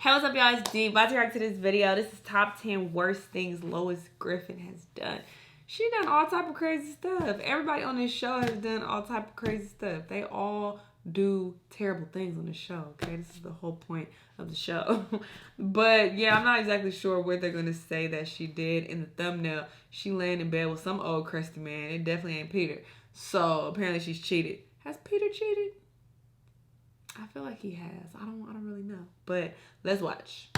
Hey, what's up, y'all? It's D. About to react to this video. This is top 10 worst things Lois Griffin has done. She done all type of crazy stuff. Everybody on this show has done all type of crazy stuff. They all do terrible things on the show, okay? This is the whole point of the show. But, yeah, I'm not exactly sure what they're going to say that she did. In the thumbnail, she laying in bed with some old crusty man. It definitely ain't Peter. So, apparently she's cheated. Has Peter cheated? I feel like he has. I don't really know. But let's watch.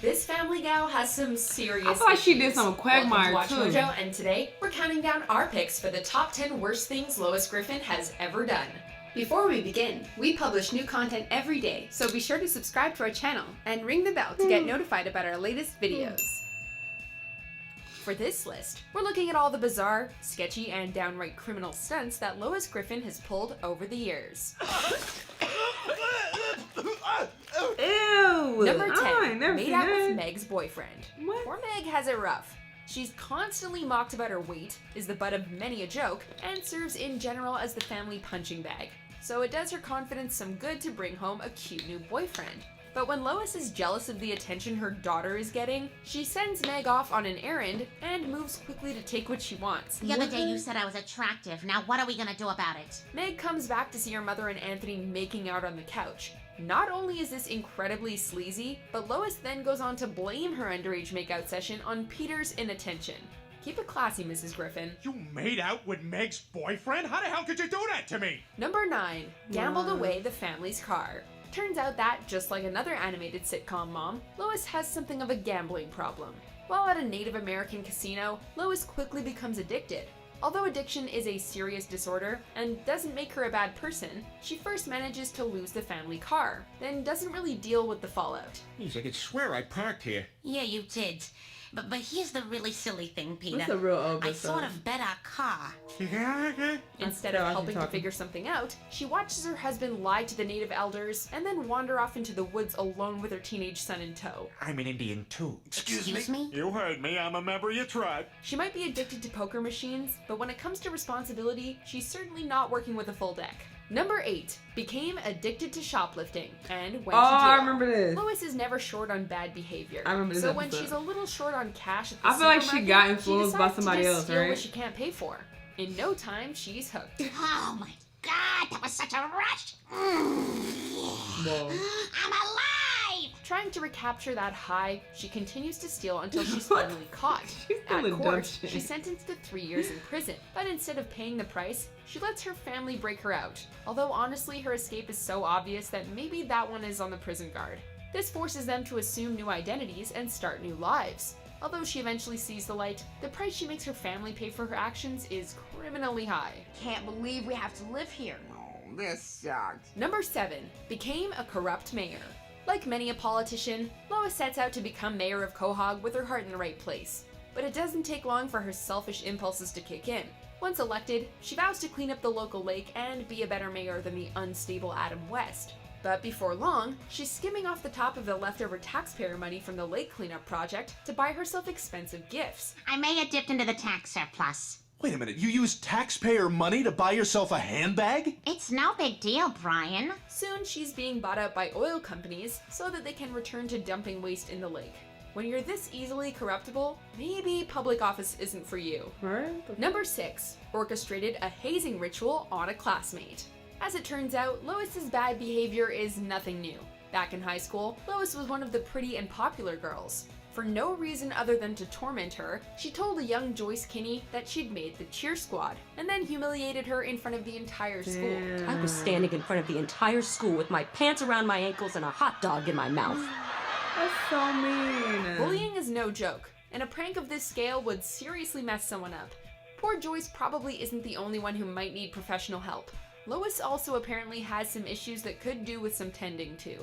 This family gal has some serious I feel like she did issues. some Quagmire Welcome to Watch too. Mojo, and today we're counting down our picks for the top 10 worst things Lois Griffin has ever done. Before we begin, we publish new content every day, so be sure to subscribe to our channel and ring the bell to get notified about our latest videos. For this list, we're looking at all the bizarre, sketchy, and downright criminal stunts that Lois Griffin has pulled over the years. Ew! Number 10, made out with that. Meg's boyfriend. What? Poor Meg has it rough. She's constantly mocked about her weight, is the butt of many a joke, and serves in general as the family punching bag. So it does her confidence some good to bring home a cute new boyfriend. But when Lois is jealous of the attention her daughter is getting, she sends Meg off on an errand and moves quickly to take what she wants. The other day you said I was attractive. Now what are we gonna do about it? Meg comes back to see her mother and Anthony making out on the couch. Not only is this incredibly sleazy, but Lois then goes on to blame her underage makeout session on Peter's inattention. Keep it classy, Mrs. Griffin. You made out with Meg's boyfriend? How the hell could you do that to me? Number 9, gambled away the family's car. Turns out that, just like another animated sitcom mom, Lois has something of a gambling problem. While at a Native American casino, Lois quickly becomes addicted. Although addiction is a serious disorder and doesn't make her a bad person, she first manages to lose the family car, then doesn't really deal with the fallout. Jeez, I could swear I parked here. Yeah, you did. But here's the really silly thing, Peter. That's a real old I sort of bet our car. Instead of helping to figure something out, she watches her husband lie to the native elders and then wander off into the woods alone with her teenage son in tow. I'm an Indian too. Excuse me? You heard me. I'm a member of your tribe. She might be addicted to poker machines, but when it comes to responsibility, she's certainly not working with a full deck. Number 8, became addicted to shoplifting and went to jail. I remember this. Lois is never short on bad behavior. I remember this So when episode. she's a little short on cash at the I feel like she supermarket, got influenced by decides somebody to just else, steal right? what she can't pay for. In no time, she's hooked. Oh my god, that was such a rush! Whoa. I'm alive! Trying to recapture that high, she continues to steal until she's finally caught. She's At doing dumb court, shit. she's sentenced to 3 years in prison, but instead of paying the price, she lets her family break her out. Although honestly, her escape is so obvious that maybe that one is on the prison guard. This forces them to assume new identities and start new lives. Although she eventually sees the light, the price she makes her family pay for her actions is criminally high. Can't believe we have to live here. Oh, this sucks. Number 7, became a corrupt mayor. Like many a politician, Lois sets out to become mayor of Quahog with her heart in the right place. But it doesn't take long for her selfish impulses to kick in. Once elected, she vows to clean up the local lake and be a better mayor than the unstable Adam West. But before long, she's skimming off the top of the leftover taxpayer money from the lake cleanup project to buy herself expensive gifts. I may have dipped into the tax surplus. Wait a minute, you used taxpayer money to buy yourself a handbag? It's no big deal, Brian. Soon she's being bought out by oil companies so that they can return to dumping waste in the lake. When you're this easily corruptible, maybe public office isn't for you. Right? Number 6, orchestrated a hazing ritual on a classmate. As it turns out, Lois's bad behavior is nothing new. Back in high school, Lois was one of the pretty and popular girls. For no reason other than to torment her, she told a young Joyce Kinney that she'd made the cheer squad, and then humiliated her in front of the entire school. I was standing in front of the entire school with my pants around my ankles and a hot dog in my mouth. That's so mean. Bullying is no joke, and a prank of this scale would seriously mess someone up. Poor Joyce probably isn't the only one who might need professional help. Lois also apparently has some issues that could do with some tending to.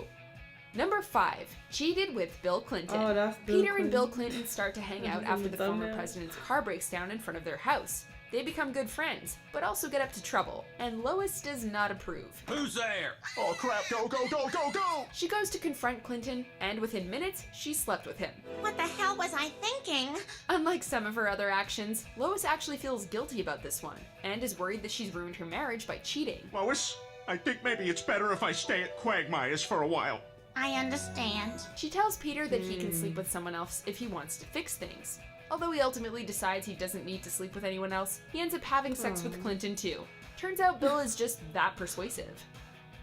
Number 5, cheated with Bill Clinton. Oh, that's Bill Peter and Bill Clinton. Clinton start to hang out That's after in the the former thumbnail. president's car breaks down in front of their house. They become good friends, but also get up to trouble, and Lois does not approve. Who's there? Oh crap, go, go, go, go, go! She goes to confront Clinton, and within minutes, she slept with him. What the hell was I thinking? Unlike some of her other actions, Lois actually feels guilty about this one, and is worried that she's ruined her marriage by cheating. Lois, I think maybe it's better if I stay at Quagmire's for a while. I understand. She tells Peter that he can sleep with someone else if he wants to fix things. Although he ultimately decides he doesn't need to sleep with anyone else, he ends up having sex with Clinton too. Turns out Bill is just that persuasive.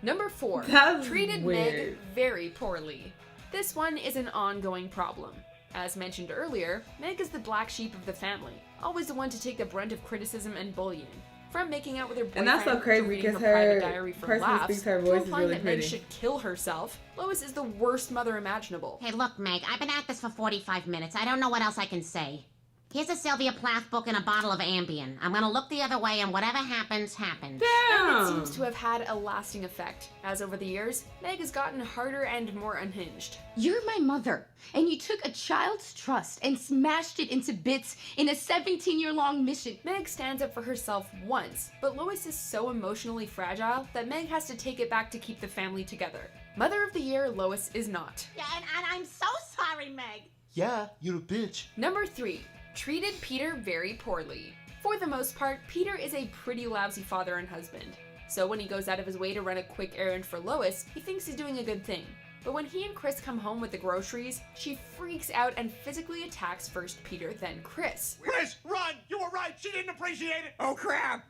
Number 4, treated weird. Meg very poorly. This one is an ongoing problem. As mentioned earlier, Meg is the black sheep of the family, always the one to take the brunt of criticism and bullying. From making out with her boyfriend, And that's so crazy to reading because her private her diary for person who laughs, speaks her to voice is implying really that Meg pretty. should kill herself, Lois is the worst mother imaginable. Hey, look, Meg, I've been at this for 45 minutes. I don't know what else I can say. Here's a Sylvia Plath book and a bottle of Ambien. I'm gonna look the other way, and whatever happens, happens. And it Damn. seems to have had a lasting effect, as over the years, Meg has gotten harder and more unhinged. You're my mother, and you took a child's trust and smashed it into bits in a 17-year-long mission. Meg stands up for herself once, but Lois is so emotionally fragile that Meg has to take it back to keep the family together. Mother of the Year, Lois is not. Yeah, and I'm so sorry, Meg. Yeah, you're a bitch. Number 3, treated Peter very poorly. For the most part, Peter is a pretty lousy father and husband. So when he goes out of his way to run a quick errand for Lois, he thinks he's doing a good thing. But when he and Chris come home with the groceries, she freaks out and physically attacks first Peter, then Chris. Chris, run! You were right. She didn't appreciate it. Oh, crap!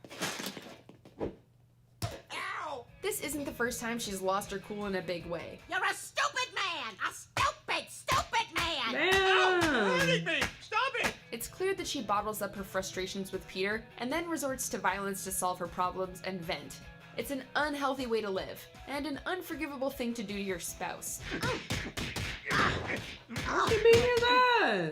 Ow! This isn't the first time she's lost her cool in a big way. You're a stupid man! A stupid, stupid man! Damn. Hurting me! Stop it! It's clear that she bottles up her frustrations with Peter and then resorts to violence to solve her problems and vent. It's an unhealthy way to live, and an unforgivable thing to do to your spouse. She beat his ass.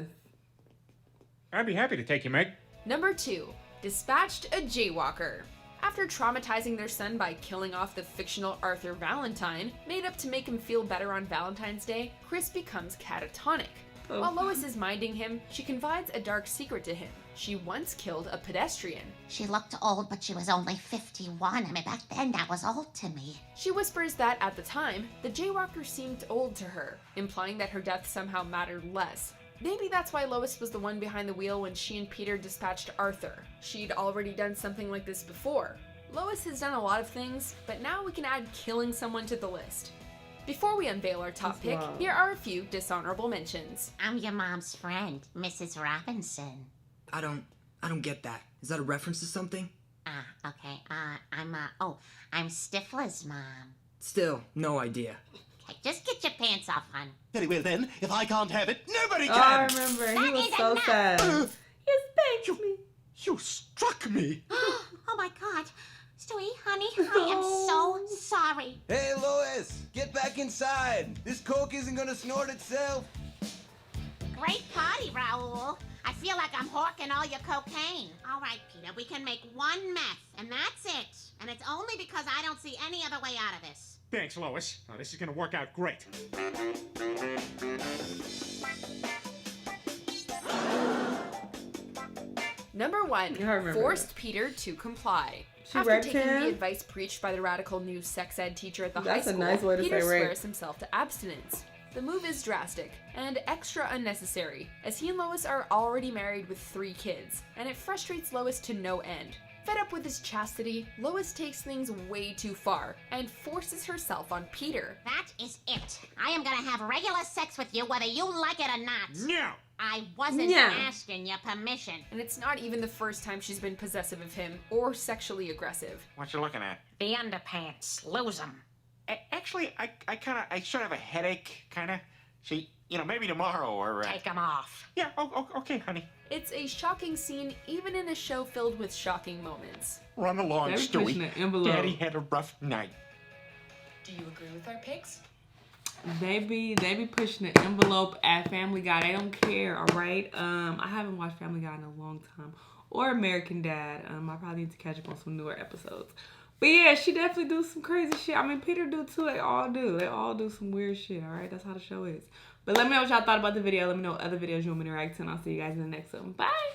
I'd be happy to take you, Meg. Number 2, dispatched a jaywalker. After traumatizing their son by killing off the fictional Arthur Valentine, made up to make him feel better on Valentine's Day, Chris becomes catatonic. While Lois is minding him, she confides a dark secret to him. She once killed a pedestrian. She looked old, but she was only 51. I mean, back then, that was old to me. She whispers that at the time, the jaywalker seemed old to her, implying that her death somehow mattered less. Maybe that's why Lois was the one behind the wheel when she and Peter dispatched Arthur. She'd already done something like this before. Lois has done a lot of things, but now we can add killing someone to the list. Before we unveil our top pick, here are a few dishonorable mentions. I'm your mom's friend, Mrs. Robinson. I don't get that. Is that a reference to something? Okay. I'm Stifler's mom. Still, no idea. Okay, just get your pants off, hon. Very well then, if I can't have it, nobody Oh, I can! remember. He That was is so enough. sad. He spanked me. You struck me! Oh my God. Stewie, honey, I am so sorry. Hey, Lois, get back inside. This coke isn't gonna snort itself. Great party, Raoul. I feel like I'm hawking all your cocaine. All right, Peter, we can make one meth, and that's it. And it's only because I don't see any other way out of this. Thanks, Lois. Now, this is gonna work out great. Number 1, I remember forced Peter to comply. She After raped taking him? the advice preached by the radical new sex ed teacher at the That's high a school, nice way to Peter say rape. swears himself to abstinence. The move is drastic and extra unnecessary, as he and Lois are already married with 3 kids, and it frustrates Lois to no end. Fed up with his chastity, Lois takes things way too far and forces herself on Peter. That is it. I am gonna have regular sex with you whether you like it or not. No! I wasn't Yeah. asking your permission. And it's not even the first time she's been possessive of him or sexually aggressive. What you looking at? The underpants. Lose them. Actually, I sort of have a headache, kinda. See, maybe tomorrow or... Take them off. Yeah, okay, honey. It's a shocking scene, even in a show filled with shocking moments. Run along, They be pushing Stewie. the envelope. Daddy had a rough night. Do you agree with our picks? They be pushing the envelope at Family Guy. They don't care, all right? I haven't watched Family Guy in a long time. Or American Dad. I probably need to catch up on some newer episodes. But yeah, she definitely do some crazy shit. I mean, Peter do too. They all do. They all do some weird shit, all right? That's how the show is. But let me know what y'all thought about the video. Let me know what other videos you want me to react to, and I'll see you guys in the next one. Bye!